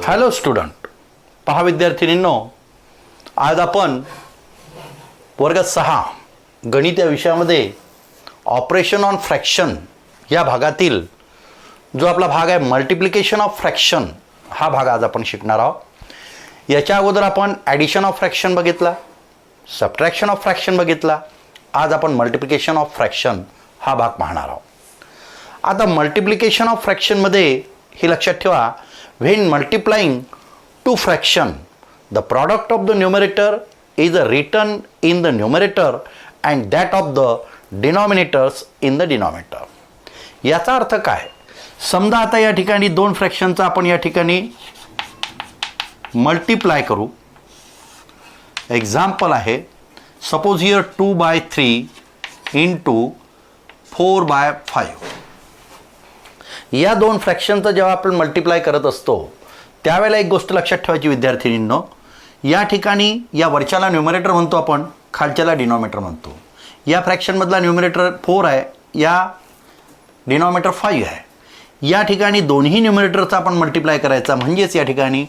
Hello student, पहा विद्यार्थिनींनो, आज आपण वर्ग 6 गणित या विषयामध्ये ऑपरेशन ऑन फ्रॅक्शन या भागातील जो आपला भाग आहे मल्टिप्लिकेशन ऑफ फ्रॅक्शन हा भाग आज आपण शिकणार आहोत। याच्या अगोदर आपण ॲडिशन ऑफ फ्रॅक्शन बघितला, सबट्रॅक्शन ऑफ फ्रॅक्शन बघितला। आज आपण मल्टिप्लिकेशन ऑफ फ्रॅक्शन हा भाग पाहणार आहोत। आता मल्टिप्लिकेशन ऑफ फ्रॅक्शनमध्ये हे लक्षात ठेवा, when multiplying two fraction the product of the numerator is written in the numerator and that of the denominators in the denominator। याचा अर्थ काय? समजा आता या ठिकाणी दोन फ्रॅक्शनचा आपण या ठिकाणी मल्टिप्लाय करू। एक्झाम्पल आहे, सपोज हिअर 2/3 इंटू 4/5। या दोन फ्रॅक्शनचं जेव्हा आपण मल्टिप्लाय करत असतो त्यावेळेला एक गोष्ट लक्षात ठेवायची विद्यार्थिनींनो, या ठिकाणी या वरच्याला न्यूमरेटर म्हणतो आपण, खालच्याला डिनॉमिनेटर म्हणतो। या फ्रॅक्शनमधला न्यूमरेटर 4 आहे, या डिनॉमिनेटर 5 आहे। या ठिकाणी दोन्ही न्यूमरेटरचा आपण मल्टिप्लाय करायचा, म्हणजेच या ठिकाणी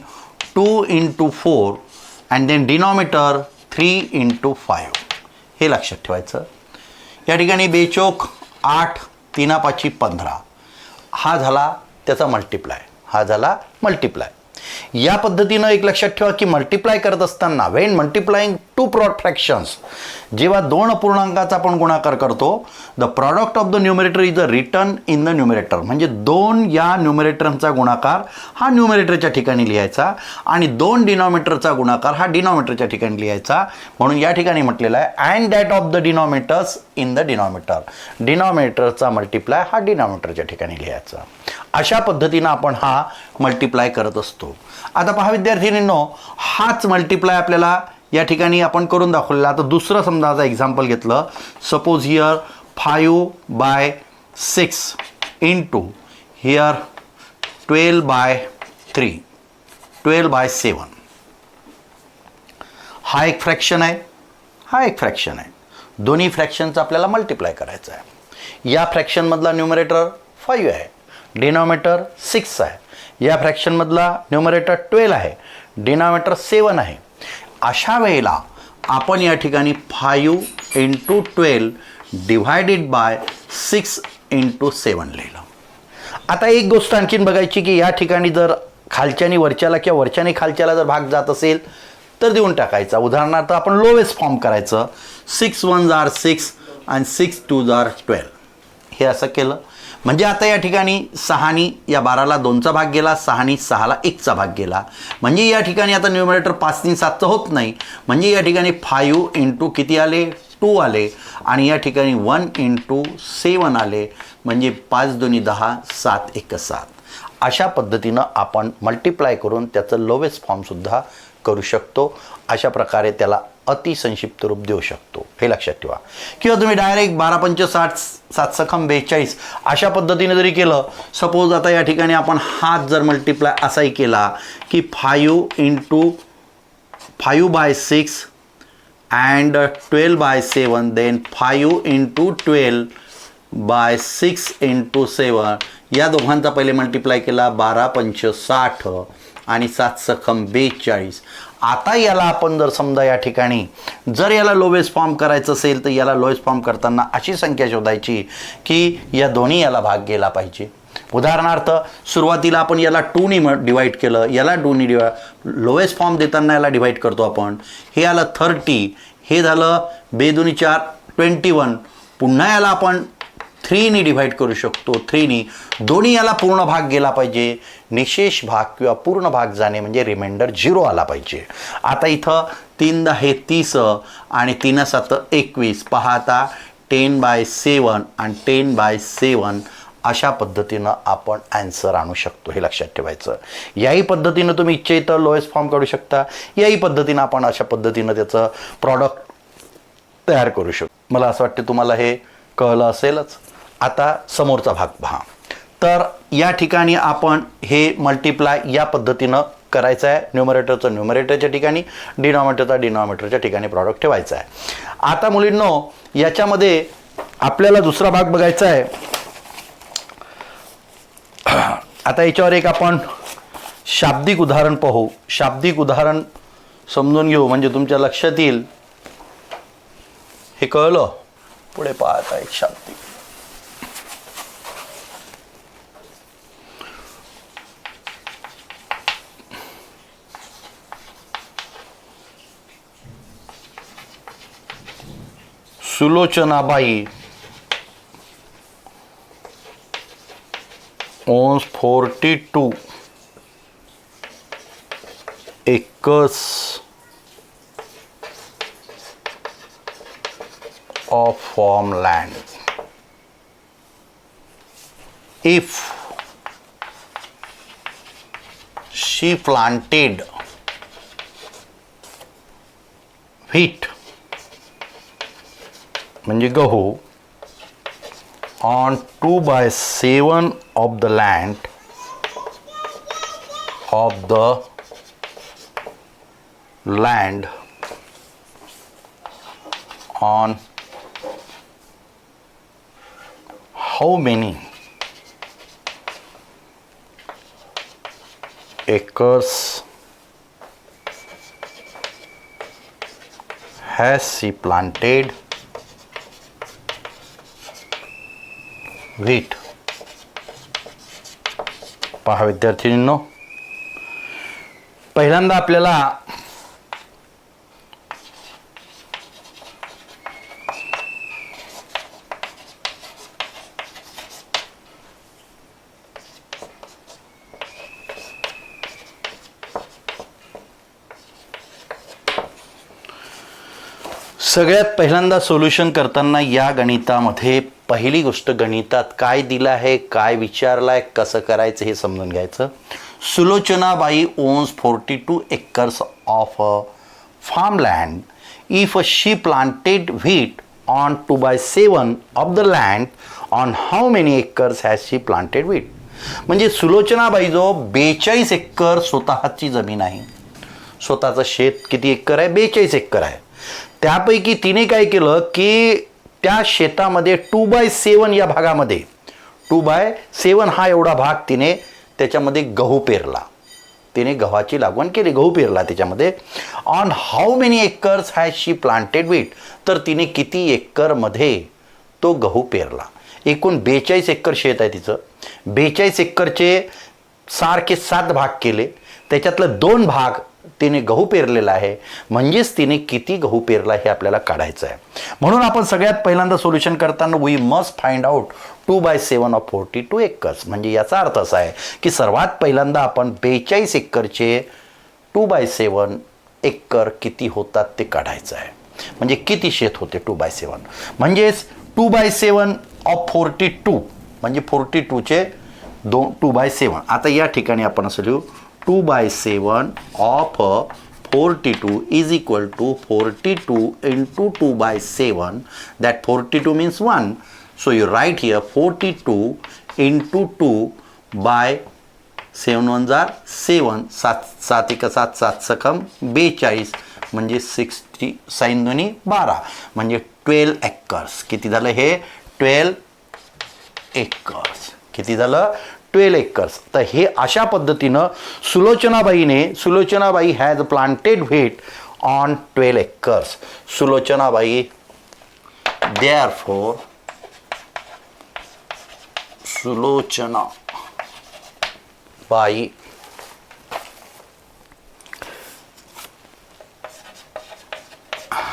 2 × 4 अँड देन डिनॉमिनेटर 3 × 5 हे लक्षात ठेवायचं। या ठिकाणी बेचोक 8, 3 5 15 हा झाला त्याचा मल्टिप्लाय, हा झाला मल्टिप्लाय। या पद्धतीनं एक लक्षात ठेवा की मल्टिप्लाय करत असताना वेन मल्टिप्लाइंग टू फ्रॅक्शन्स, जेव्हा दोन अपूर्णांकाचा आपण गुणाकार करतो, the product of the numerator is written in the numerator, म्हणजे दोन या न्यूमरेटरचा गुणाकार हा न्यूमरेटरच्या ठिकाणी लिहायचा आणि दोन डिनॉमिनेटरचा गुणाकार हा डिनॉमिनेटरच्या ठिकाणी लिहायचा। म्हणून या ठिकाणी म्हटलेलं आहे and that of the denominators in the denominator, डिनॉमिनेटरचा मल्टिप्लाय हा डिनॉमिनेटरच्या ठिकाणी लिहायचा। अशा पद्धतीनं आपण हा मल्टिप्लाय करत असतो। आता पहा विद्यार्थिनींनो, हाच मल्टिप्लाय आपल्याला या ठिकाणी आपण करून दाखवलेला। आता दुसरं समजा आता एक्झाम्पल घेतलं, सपोज हिअर 5/6 इंटू हिअर 12/3 12/7। हा एक फ्रॅक्शन आहे, हा एक फ्रॅक्शन आहे। दोन्ही फ्रॅक्शनचं आपल्याला मल्टिप्लाय करायचं आहे। या फ्रॅक्शनमधला न्यूमरेटर 5 आहे, डिनॉमिनेटर 6 आहे। या फ्रॅक्शनमधला न्यूमरेटर 12 आहे, डिनॉमिनेटर 7 आहे। अशा वेळेला आपण या ठिकाणी 5 × 12 डिवायडेड बाय 6 × 7 लिहिलं। आता एक गोष्ट आणखीन बघायची की या ठिकाणी जर खालच्यानी वरच्याला किंवा वरच्याने खालच्याला जर भाग जात असेल तर देऊन टाकायचा। उदाहरणार्थ आपण लोवेस्ट फॉर्म करायचं, 6 1s are 6 आणि 6 2s are 12 हे असं केलं। म्हणजे आता या ठिकाणी 6नी या 12ला 2चा भाग गेला, 6नी 6ला 1चा भाग गेला। म्हणजे या ठिकाणी आता न्यूमरेटर 5 नी 7चं होत नाही, म्हणजे या ठिकाणी 5 × किती आले, 2 आले आणि या ठिकाणी 1 × 7 आले, म्हणजे 5 2 10 7 1 7। अशा पद्धतीनं आपण मल्टिप्लाय करून त्याचं लोवेस्ट फॉर्मसुद्धा करू शकतो। अशा प्रकारे त्याला अतिसंक्षिप्त रूप देऊ शकतो, हे लक्षात ठेवा। किंवा तुम्ही डायरेक्ट 12 पंच 60 7 सखम 42 अशा पद्धतीने जरी केलं, सपोज आता या ठिकाणी आपण हाच जर मल्टिप्लाय असाही केला की 5 × 5/6 अँड 12/7 देन 5 × 12/6 × 7 या दोघांचा पहिले मल्टिप्लाय केला, 12 पंच 60 आणि 7 सखम 42। आता याला आपण जर समजा या ठिकाणी जर याला लोवेस्ट फॉर्म करायचं असेल तर याला लोवेस्ट फॉर्म करताना अशी संख्या शोधायची की या दोन्ही याला भाग गेला पाहिजे। उदाहरणार्थ सुरुवातीला आपण याला 2नी डिवाईड केलं, याला 2नी लोवेस्ट फॉर्म देताना याला डिवाईड करतो आपण। हे आलं 30, हे झालं 2 2 4 21। पुन्हा याला आपण 3नी डिवाईड करू शकतो, 3नी। दोन्ही याला पूर्ण भाग गेला पाहिजे, निशेष भाग किंवा पूर्ण भाग जाणे म्हणजे रिमाइंडर 0 आला पाहिजे। आता इथं 3 10 30 आणि 3 7 21। पहा आता 10/7 आणि 10/7 अशा पद्धतीनं आपण ॲन्सर आणू शकतो, हे लक्षात ठेवायचं। याही पद्धतीनं तुम्ही इच्छा इथं लोएस्ट फॉर्म काढू शकता, याही पद्धतीनं आपण अशा पद्धतीनं त्याचं प्रॉडक्ट तयार करू शकतो। मला असं वाटतं तुम्हाला हे कळलं असेलच। आता समोरचा भाग पहा, तर या ठिकाणी आपण हे मल्टिप्लाय या पद्धतीनं करायचं आहे। न्यूमरेटरचं न्यूमरेटरच्या ठिकाणी, डिनॉमिनेटरचा डिनॉमिनेटरच्या ठिकाणी प्रॉडक्ट ठेवायचं आहे। आता मुलींनो, याच्यामध्ये आपल्याला दुसरा भाग बघायचा आहे। आता याच्यावर एक आपण शाब्दिक उदाहरण पाहू. शाब्दिक उदाहरण समजून घेऊ म्हणजे तुमच्या लक्षात येईल. हे कळलं. पुढे पाहता एक शाब्दिक. Sulochanabai owns 42 acres of farmland. If she planted wheat म्हणजे गहू on 2/7 of the land on how many acres has she planted wheat. पहा विद्यार्थींनो, पहिल्यांदा आपल्याला सगळ्यात पहिल्यांदा सोल्युशन करताना या गणितामध्ये पहिली गोष्ट गणितात काय दिलं आहे, काय विचारलाय, कसं करायचं हे समजून घ्यायचं. Sulochanabai owns 42 acres of farmland. If she planted wheat on 2/7 of the land, on how many acres has she planted wheat? म्हणजे सुलोचनाबाई जो 42 एकर स्वतःची जमीन आहे, स्वतःचं शेत किती एकर आहे, 42 एकर आहे. त्यापैकी तिने काय केलं की त्या शेतामध्ये 2/7 या भागामध्ये 2/7 हा एवढा भाग तिने त्याच्यामध्ये गहू पेरला. तिने गव्हाची लागवड केली, गहू पेरला त्याच्यामध्ये. On how many acres has she planted wheat, तर तिने किती एकरमध्ये तो गहू पेरला. एकूण 42 एकर शेत आहे तिचं. 42 एकरचे सारखे 7 भाग केले, त्याच्यातलं 2 भाग तिने गहू पेरलेला आहे. म्हणजेच तिने किती गहू पेरला हे आपल्याला काढायचं आहे. म्हणून आपण सगळ्यात पहिल्यांदा सोल्युशन करताना we must find out 2/7 of 42 acres. म्हणजे याचा अर्थ असा आहे की सर्वात पहिल्यांदा आपण 42 एकरचे 2/7 एकर किती होतात ते काढायचं आहे. म्हणजे किती शेत होते 2/7, म्हणजेच 2/7 ऑफ 42 म्हणजे 42चे 2/7. आता या ठिकाणी आपण असं लिहू 2/7 of 42 is equal to 42 into 2/7. That 42 means 1. So you write here 42 into 2/7 1 are 7. 7 1 7 7 सकम 42 म्हणजे 60 साइन दोन्ही 12 म्हणजे 12 एकर्स. किती झालं हे 12 एकर्स. किती झालं 12 एकर्स. तर हे अशा पद्धतीनं Sulochanabai has planted wheat on 12 acres. Sulochanabai therefore Sulochanabai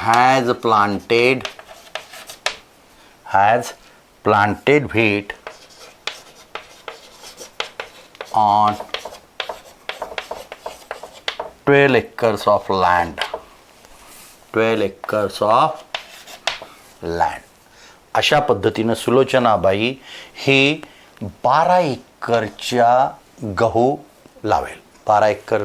has planted wheat on 12 acres of land. 12 acres of land. अशा पद्धतीनं सुलोचनाबाई ही 12 एकरच्या गहू लावेल. 12 एकर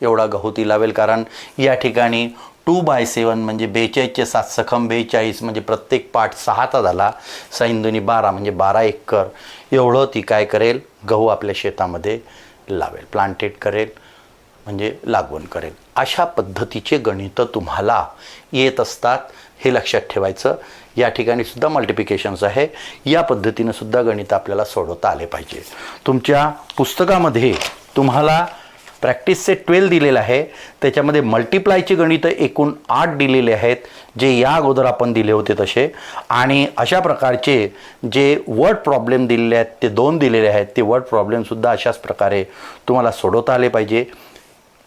एवढा गहू ती लावेल. कारण या ठिकाणी 2/7 म्हणजे 42चे 7 सखम 42 म्हणजे प्रत्येक पाठ 6चा झाला. साइन दोन्ही 12 म्हणजे 12 एकर एवढं ती काय करेल गहू आपल्या शेतामध्ये लावेल. प्लांटेड करेल म्हणजे लागवण करेल. अशा पद्धतीचे गणित तुम्हाला येत असतात हे लक्षात ठेवायचं. या ठिकाणी सुद्धा मल्टिप्लिकेशन्स आहे. या पद्धतीने सुद्धा गणित आपल्याला सोडवता आले पाहिजे. तुमच्या पुस्तकामध्ये तुम्हाला प्रॅक्टिसचे 12 दिलेले आहे, त्याच्यामध्ये मल्टिप्लायचे गणितं एकूण 8 दिलेले आहेत, जे या अगोदर आपण दिले होते तसे. आणि अशा प्रकारचे जे वर्ड प्रॉब्लेम दिलेले आहेत ते 2 दिलेले आहेत. ते वर्ड प्रॉब्लेमसुद्धा अशाच प्रकारे तुम्हाला सोडवता आले पाहिजे.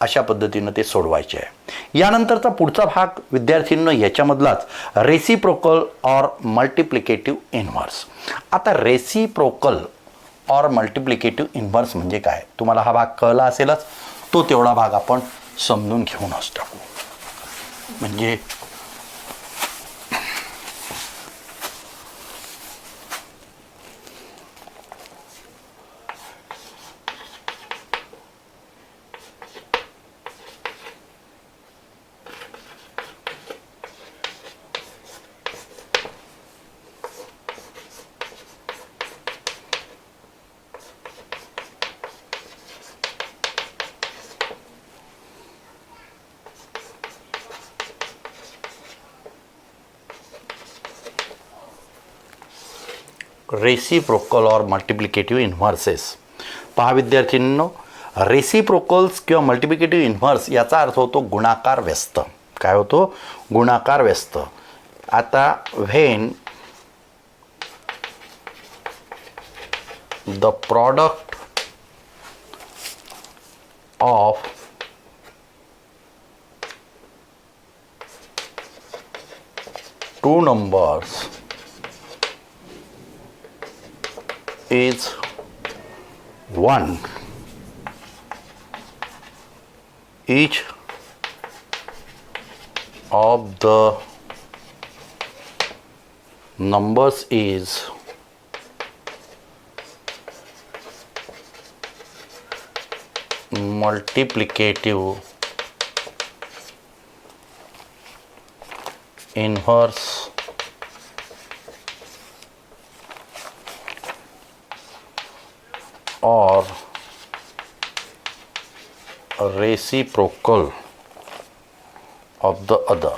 अशा पद्धतीनं ते सोडवायचे आहे. यानंतरचा पुढचा भाग विद्यार्थ्यांनो याच्यामधलाच रेसिप्रोकल ऑर मल्टिप्लिकेटिव्ह इन्व्हर्स. आता रेसिप्रोकल ऑर मल्टिप्लिकेटिव्ह इन्व्हर्स म्हणजे काय, तुम्हाला हा भाग कळला असेलच. तो तेवढा भाग आपण समजून घेऊनच टाकू. म्हणजे रेसिप्रोकल ऑर मल्टिप्लिकेटिव्ह इन्व्हर्सेस. पहा विद्यार्थ्यांनो, रेसिप्रोकल्स किंवा मल्टिप्लिकेटिव्ह इन्व्हर्स याचा अर्थ होतो गुणाकार व्यस्त. काय होतो? गुणाकार व्यस्त. आता when the product of two numbers is 1, each of the numbers is multiplicative inverse or reciprocal of the other.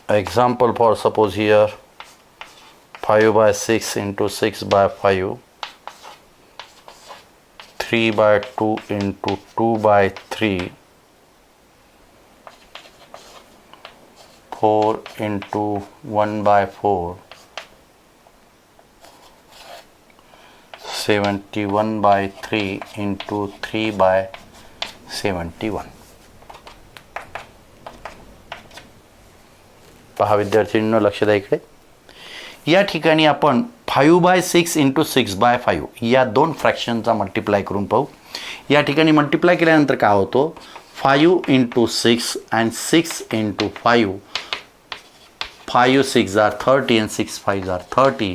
Example, for suppose here 5 by 6 into 6 by 5, 3 by 2 into 2 by 3, 4 into 1 by 4, 71 by 3 into 3 by 71. पहा विद्यार्थ्यांनो, लक्ष द्या इकडे. या ठिकाणी आपण 5 bye 6 into 6 bye 5 या 2 फ्रॅक्शनचा multiply करून पाहू. या ठिकाणी मल्टिप्लाय केल्यानंतर काय होतो? 5 into 6 and 6 into 5, 5 6 are 30 and 6 5 are 30,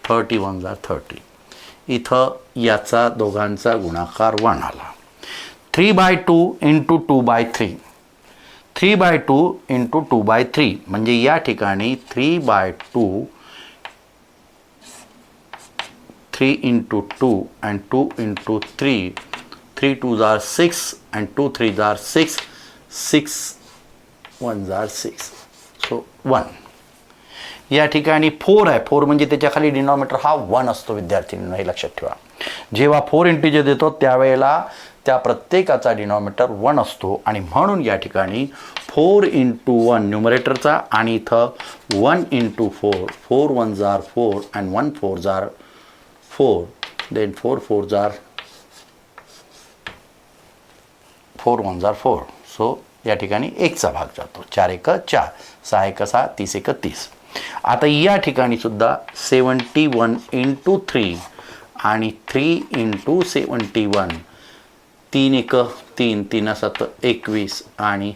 31 are 30. इथं याचा दोघांचा गुणाकार 1 आला. 3 by 2 into 2 by 3, 3 by 2 into 2 by 3 म्हणजे या ठिकाणी 3 by 2, 3 into 2 and 2 into 3, 3 2s are 6 and 2 3s are 6, 6 1s are 6, so 1. या ठिकाणी 4 आहे. 4 म्हणजे त्याच्या खाली डिनॉमिनेटर हा 1 असतो. विद्यार्थ्यांनो हे लक्षात ठेवा. जेव्हा 4 इंटिजर देतो त्यावेळेला त्या प्रत्येकाचा डिनॉमिनेटर 1 असतो आणि म्हणून या ठिकाणी 4 into 1 न्यूमरेटरचा आणि इथं 1 into 4, 4 1s are 4 and 1 4s are 4, then 4 4s are 4 1s are 4. So या ठिकाणी 1चा भाग जातो. 4 1 4, 6 1 6, 30 1 30. आता या ठिकाणी सुद्धा 71 इंटू 3 आणि 3 इंटू 71, 3 1 3, 3 7 21 आणि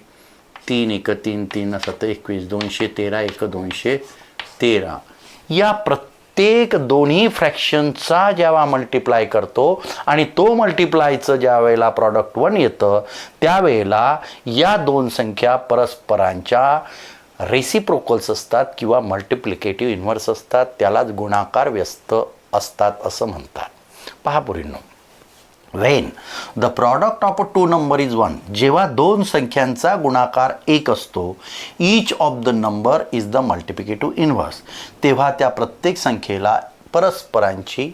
3 1 3, 3 7 21, 213 1 213. या प्रत्येक दोन्ही फ्रॅक्शनचा जेव्हा मल्टिप्लाय करतो आणि तो मल्टिप्लायचं ज्या वेळेला प्रॉडक्ट 1 येतं त्यावेळेला या दोन संख्या परस्परांच्या रेसिप्रोकल्स असतात किंवा मल्टिप्लिकेटिव्ह इन्व्हर्स असतात. त्यालाच गुणाकार व्यस्त असतात असं म्हणतात. पहा पोरींनो, when the product of a two number is 1, जेव्हा दोन संख्यांचा गुणाकार 1 असतो, each of the number is the multiplicative inverse, तेव्हा त्या प्रत्येक संख्येला परस्परांची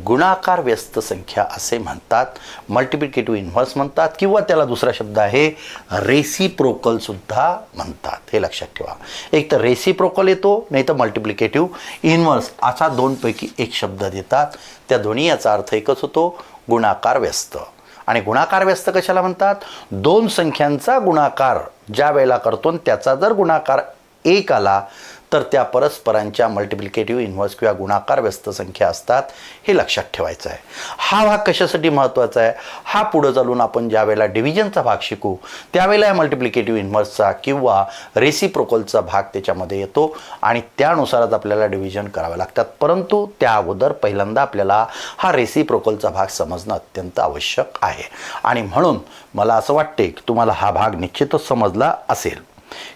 गुणाकार व्यस्त संख्या असे म्हणतात, मल्टिप्लिकेटिव्ह इन्व्हर्स म्हणतात, किंवा त्याला दुसरा शब्द आहे रेसिप्रोकल सुद्धा म्हणतात. हे लक्षात ठेवा. एक तर रेसिप्रोकल येतो, नाही तर मल्टिप्लिकेटिव्ह इन्व्हर्स असा दोनपैकी एक शब्द देतात. त्या दोन्ही याचा अर्थ एकच होतो, गुणाकार व्यस्त. आणि गुणाकार व्यस्त कशाला म्हणतात? दोन संख्यांचा गुणाकार ज्या वेळेला करतो त्याचा जर गुणाकार 1 आला तर त्या परस्परांच्या मल्टिप्लिकेटिव्ह इन्व्हर्स किंवा गुणाकार व्यस्त संख्या असतात. हे लक्षात ठेवायचं आहे. हा भाग कशासाठी महत्त्वाचा आहे? हा पुढं चालून आपण ज्या वेळेला डिव्हिजनचा भाग शिकू त्यावेळेला या मल्टिप्लिकेटिव्ह इन्व्हर्सचा किंवा रेसिप्रोकलचा भाग त्याच्यामध्ये येतो आणि त्यानुसारच आपल्याला डिव्हिजन करावे लागतात. परंतु त्या अगोदर पहिल्यांदा आपल्याला हा रेसिप्रोकलचा भाग समजणं अत्यंत आवश्यक आहे. आणि म्हणून मला असं वाटते की तुम्हाला हा भाग निश्चितच समजला असेल.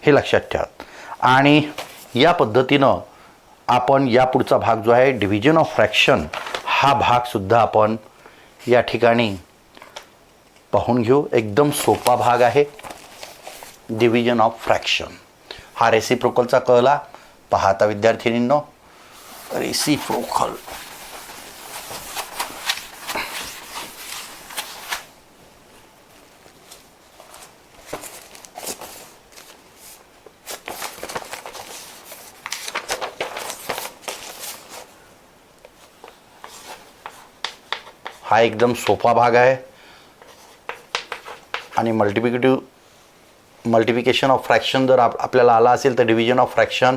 हे लक्षात ठेवा. आणि या पद्धतीनं आपण या पुढचा भाग जो आहे डिव्हिजन ऑफ फ्रॅक्शन हा भागसुद्धा आपण या ठिकाणी पाहून घेऊ. एकदम सोपा भाग आहे डिव्हिजन ऑफ फ्रॅक्शन. हा रेसिप्रोकलचा कळला. पाहता विद्यार्थिनींनो, रेसिप्रोकल हा एकदम सोपा भाग आहे. आणि मल्टिप्लिकेशन ऑफ फ्रॅक्शन जर आपल्याला आला असेल तर डिव्हिजन ऑफ फ्रॅक्शन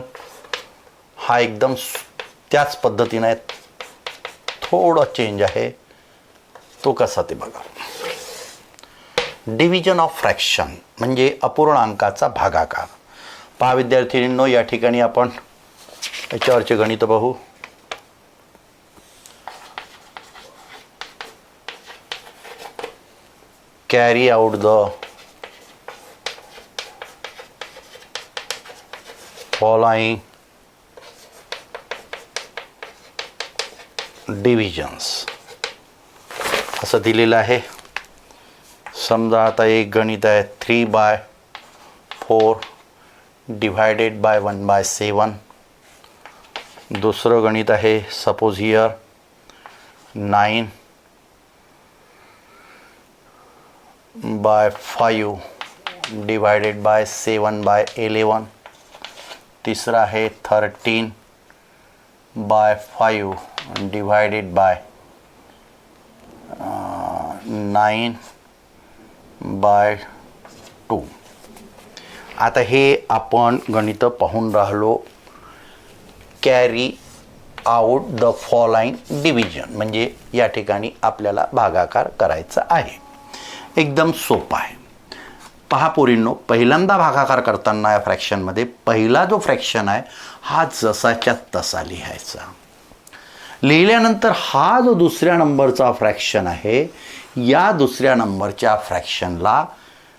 हा एकदम त्याच पद्धतीने थोडा चेंज आहे. तो कसा ते बघा. डिव्हिजन ऑफ फ्रॅक्शन म्हणजे अपूर्णांकाचा भागाकार. पहा विद्यार्थिनींनो, या ठिकाणी आपण याच्यावरचे गणित पाहू. carry out the following divisions असं दिलेलं आहे. समजा आता एक गणित आहे 3/4 डिवायडेड बाय 1/7. दुसरं गणित आहे सपोज हियर 9/5 डिवायडेड बाय 7/11. तिसरा आहे 13/5 डिवायडेड बाय 9/2. आता हे आपण गणित पाहून राहिलो. Carry out the following division म्हणजे या ठिकाणी आपल्याला भागाकार करायचा आहे. एकदम सोपा आहे. पहा पोरींनो, पहिल्यांदा भागाकार करताना या फ्रॅक्शनमध्ये पहिला जो फ्रॅक्शन आहे हा जसाच्या तसा लिहायचा. लिहिल्यानंतर हा जो दुसऱ्या नंबरचा फ्रॅक्शन आहे या दुसऱ्या नंबरच्या फ्रॅक्शनला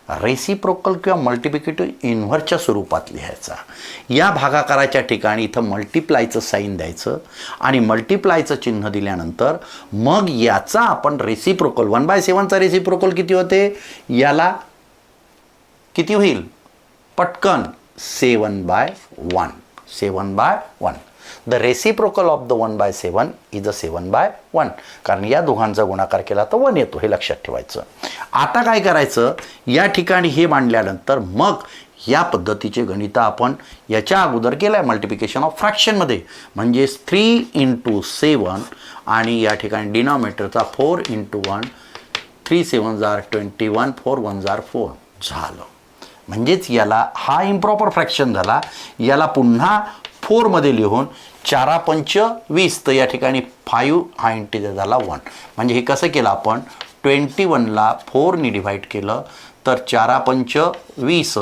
रेसिप्रोकल किंवा मल्टिप्लिकेटिव्ह इन्व्हर्सच्या स्वरूपात लिहायचा. या भागाकाराच्या ठिकाणी इथं मल्टिप्लायचं साईन द्यायचं आणि मल्टिप्लायचं चिन्ह दिल्यानंतर मग याचा आपण रेसिप्रोकल 1/7चा रेसिप्रोकल किती होते, याला किती होईल पटकन 7/1. 7/1. The reciprocal of the 1/7 is a 7/1. कारण या दोघांचा गुणाकार केला तर 1 येतो. हे लक्षात ठेवायचं. आता काय करायचं, या ठिकाणी हे मांडल्यानंतर मग या पद्धतीचे गणित आपण याच्या अगोदर केलं आहे मल्टिप्लिकेशन ऑफ फ्रॅक्शनमध्ये. म्हणजेच 3 × 7 आणि या ठिकाणी डिनॉमिनेटरचा 4 × 1. 3 7s are 21, 4 1s are 4 झालं. म्हणजेच याला हा इम्प्रॉपर फ्रॅक्शन झाला. याला पुन्हा 4 मध्ये लिहून 4 5 20 तर या ठिकाणी 5 हा इंटिजर झाला 1. म्हणजे हे कसं केलं आपण 21ला 4ने डिवाईड केलं तर 4 5 20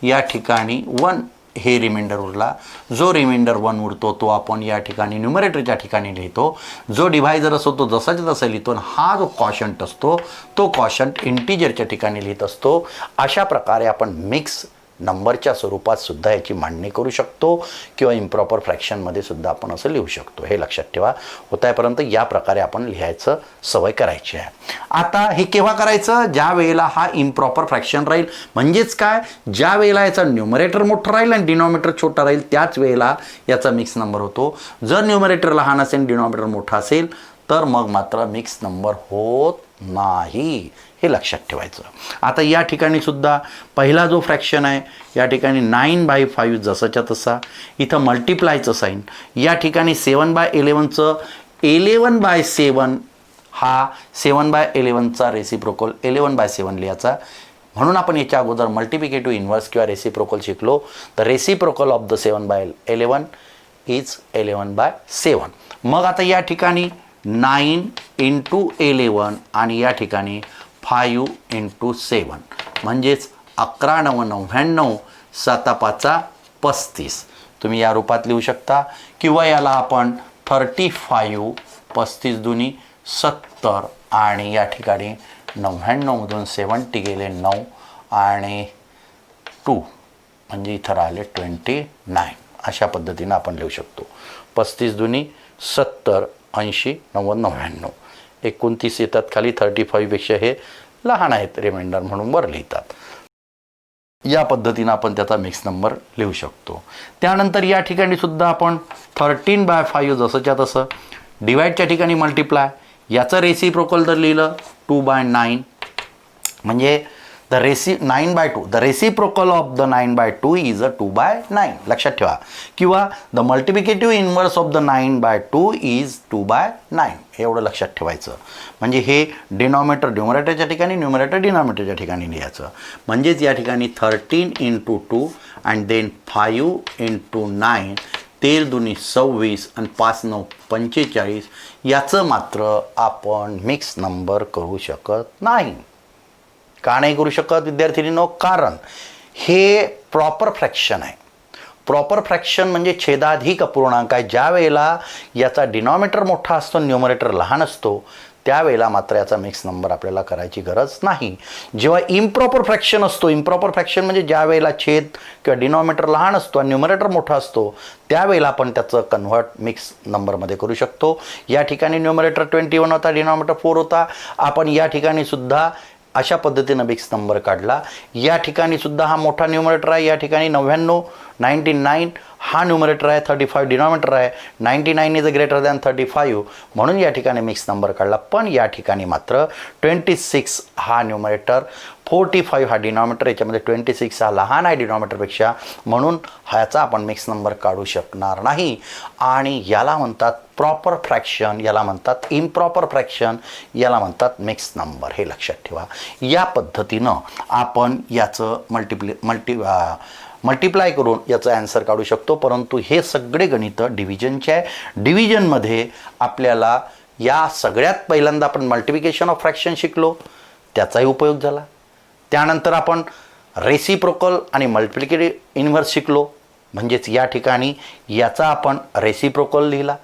या ठिकाणी 1 हे रिमाइंडर उरला. जो रिमाइंडर 1 उरतो तो आपण या ठिकाणी न्यूमरेटरच्या ठिकाणी लिहितो. जो डिव्हायजर असतो तो जसाच्या तसा लिहितो. हा जो कॉशंट असतो तो कॉशंट इंटिजरच्या ठिकाणी लिहित असतो. अशा प्रकारे आपण मिक्स नंबरच्या स्वरूपात सुद्धा याची मांडणी करू शकतो किंवा इम्प्रॉपर फ्रॅक्शनमध्ये सुद्धा आपण असं लिहू शकतो. हे लक्षात ठेवा. होतापर्यंत या प्रकारे आपण लिहायचं सवय करायची आहे. आता हे केव्हा करायचं? ज्या वेळेला हा इम्प्रॉपर फ्रॅक्शन राहील. म्हणजेच काय, ज्या वेळेला याचा न्यूमरेटर मोठा राहील आणि डिनॉमिनेटर छोटा राहील त्याच वेळेला याचा मिक्स नंबर होतो. जर न्यूमरेटर लहान असेल डिनॉमिनेटर मोठा असेल तर मग मात्र मिक्स नंबर होत नाही. हे लक्षात ठेवायचं. आता या ठिकाणी सुद्धा पहिला जो फ्रॅक्शन आहे या ठिकाणी 9/5 जसाच्या तसा. इथं मल्टिप्लायचं साईन. या ठिकाणी 7/11चं 11/7 हा 7/11चा रेसिप्रोकल 11/7 लिहायचा. म्हणून आपण याच्या अगोदर मल्टिप्लिकेटिव्ह इन्व्हर्स किंवा रेसिप्रोकल शिकलो. तर रेसिप्रोकल ऑफ द 7/11 इज 11/7. मग आता या ठिकाणी 9 × 11 आणि या ठिकाणी 5 × 7 म्हणजेच 11×9 = 7×5 = 35. तुम्ही या रूपात लिहू शकता किंवा याला आपण 35 35×2 = 70 आणि या ठिकाणी 99मधून 70 गेले 9 आणि 2 म्हणजे इथं राहिले 29. अशा पद्धतीनं आपण लिहू शकतो. 35×2 = 70 80 90 99. 29 येतात खाली. 35पेक्षा हे लहान आहेत रिमाइंडर म्हणून वर लिहितात. या पद्धतीनं आपण त्याचा मिक्स नंबर लिहू शकतो. त्यानंतर या ठिकाणी सुद्धा आपण 13/5 जसंच्या तसं. डिवाइडच्या ठिकाणी मल्टिप्लाय. याचं रेसिप्रोकल जर लिहिलं 2/9 म्हणजे 9/2. The reciprocal of the 9/2 is 2/9. लक्षात ठेवा. किंवा the multiplicative inverse of the 9/2 is 2/9. एवढं लक्षात ठेवायचं. म्हणजे हे डिनॉमिनेटर न्यूमरेटरच्या ठिकाणी, न्यूमरेटर डिनॉमिनेटरच्या ठिकाणी लिहायचं. म्हणजेच या ठिकाणी 13 × 2 अँड देन 5 × 9 13×2 = 26 आणि 5×9 = 45. याचं मात्र आपण मिक्स नंबर करू शकत नाही. का नाही करू शकत विद्यार्थिनींनो? कारण हे प्रॉपर फ्रॅक्शन आहे. प्रॉपर फ्रॅक्शन म्हणजे छेदाधिक अपूर्णांक आहे. ज्या वेळेला याचा डिनॉमिनेटर मोठा असतो न्यूमरेटर लहान असतो त्यावेळेला मात्र याचा मिक्स नंबर आपल्याला करायची गरज नाही. जेव्हा इम्प्रॉपर फ्रॅक्शन असतो, इम्प्रॉपर फ्रॅक्शन म्हणजे ज्या वेळेला छेद किंवा डिनॉमिनेटर लहान असतो आणि न्यूमरेटर मोठा असतो त्यावेळेला आपण त्याचं कन्व्हर्ट मिक्स नंबरमध्ये करू शकतो. या ठिकाणी न्यूमरेटर 21 होता, डिनॉमिनेटर 4 होता. आपण या ठिकाणी सुद्धा अशा पद्धतीनं मिक्स नंबर काढला. या ठिकाणी सुद्धा हा मोठा न्यूमरेटर आहे. या ठिकाणी 99 हा न्यूमरेटर आहे, 35 डिनॉमिनेटर आहे. 99 इज ग्रेटर दॅन 35 म्हणून या ठिकाणी मिक्स नंबर काढला. पण या ठिकाणी मात्र 26 हा न्यूमरेटर, 45 हा डिनॉमिनेटर. याच्यामध्ये 26 हा लहान आहे डिनॉमिनेटरपेक्षा म्हणून ह्याचा आपण मिक्स नंबर काढू शकणार नाही. आणि याला म्हणतात प्रॉपर फ्रॅक्शन, याला म्हणतात इम्प्रॉपर फ्रॅक्शन, याला म्हणतात मिक्स नंबर. हे लक्षात ठेवा. या पद्धतीनं आपण याचं मल्टिप्लाय करून याचं ॲन्सर काढू शकतो. परंतु हे सगळे गणित डिव्हिजनचे आहे. डिव्हिजनमध्ये आपल्याला या सगळ्यात पहिल्यांदा आपण मल्टिप्लिकेशन ऑफ फ्रॅक्शन शिकलो, त्याचाही उपयोग झाला. त्यानंतर आपण रेसिप्रोकल आणि मल्टिप्लिकेटिव्ह इन्व्हर्स शिकलो. म्हणजेच या ठिकाणी याचा आपण रेसिप्रोकल लिहिला.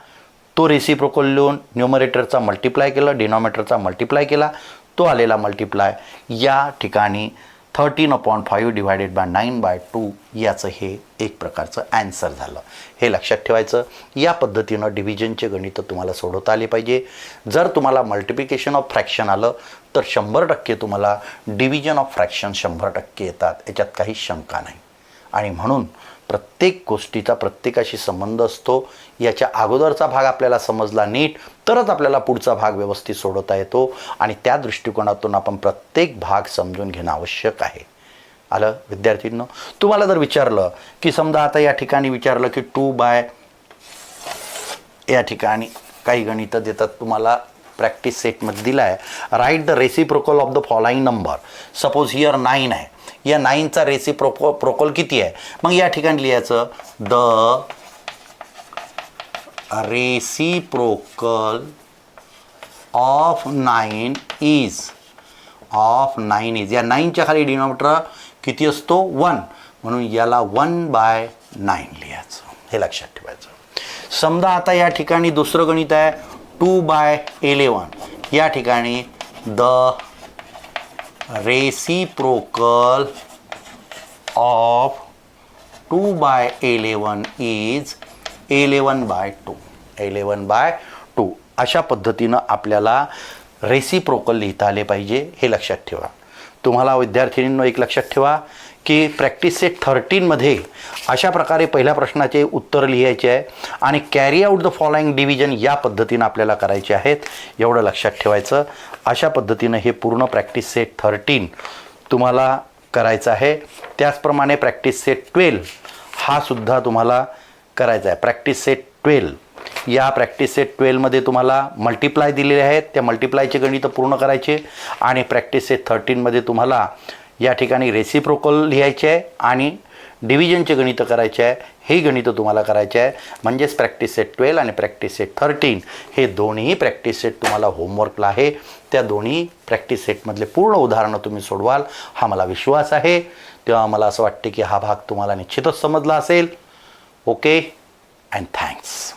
तो रेसिप्रोकल लिहून न्यूमरेटरचा मल्टिप्लाय केला, डिनॉमिनेटरचा मल्टिप्लाय केला, तो आलेला मल्टिप्लाय या ठिकाणी 13/5 / 9/2 याचं हे एक प्रकारचं ॲन्सर झालं. हे लक्षात ठेवायचं. या पद्धतीनं डिव्हिजनचे गणितं तुम्हाला सोडवता आले पाहिजे. जर तुम्हाला मल्टिप्लिकेशन ऑफ फ्रॅक्शन आलं तर 100% तुम्हाला डिव्हिजन ऑफ फ्रॅक्शन 100% येतात. याच्यात काही शंका नाही. आणि म्हणून प्रत्येक गोष्टीचा प्रत्येकाशी संबंध असतो. याच्या अगोदरचा भाग आपल्याला समजला नीट तरच आपल्याला पुढचा भाग व्यवस्थित सोडवता येतो. आणि त्या दृष्टिकोनातून आपण प्रत्येक भाग समजून घेणं आवश्यक आहे. आलं विद्यार्थ्यांनो? तुम्हाला जर विचारलं की समजा आता या ठिकाणी विचारलं की 2 या ठिकाणी काही गणितं देतात तुम्हाला, प्रॅक्टिस सेटमध्ये दिला आहे. Write the reciprocal of the following number. Suppose here 9 आहे. या 9चा रेसिप्रोकल किती आहे? मग या ठिकाणी लिहायचं द रेसिप्रोकल ऑफ 9 इज या 9च्या खाली डिनॉमिनेटर किती असतो? 1. म्हणून याला 1/9 लिहायचं. हे लक्षात ठेवायचं. समजा आता या ठिकाणी दुसरं गणित आहे 2/11. या ठिकाणी the reciprocal of 2 by 11 is 11/2 अशा पद्धतीनं आपल्याला रेसिप्रोकल लिहिता आले पाहिजे, हे लक्षात ठेवा. तुम्हाला विद्यार्थिनींनो एक लक्षात ठेवा की प्रॅक्टिस सेट 13मध्ये अशा प्रकारे पहिल्या प्रश्नाचे उत्तर लिहायचे आहे आणि carry out the following division या पद्धतीनं आपल्याला करायचे आहेत, एवढं लक्षात ठेवायचं. अशा पद्धतीनं हे पूर्ण प्रॅक्टिस सेट 13 तुम्हाला करायचं आहे. त्याचप्रमाणे प्रॅक्टिस सेट 12 हा सुद्धा तुम्हाला करायचा आहे. प्रॅक्टिस सेट 12 या प्रॅक्टिस सेट 12मध्ये तुम्हाला मल्टिप्लाय दिलेले आहेत, त्या मल्टिप्लायचे गणित पूर्ण करायचे आणि प्रॅक्टिस सेट 13मध्ये तुम्हाला या ठिकाणी रेसिप्रोकल लिहायचे आहे आणि डिव्हिजनचे गणित करायचे आहे. हे गणित तुम्हाला करायचे आहे. म्हणजेच प्रॅक्टिस सेट 12 आणि प्रॅक्टिस सेट 13 हे दोन्ही प्रॅक्टिस सेट तुम्हाला होमवर्कला आहे. त्या दोन्ही प्रॅक्टिस सेटमधले पूर्ण उदाहरणं तुम्ही सोडवाल हा मला विश्वास आहे. तेव्हा मला असं वाटते की हा भाग तुम्हाला निश्चितच समजला असेल. Okay and thanks.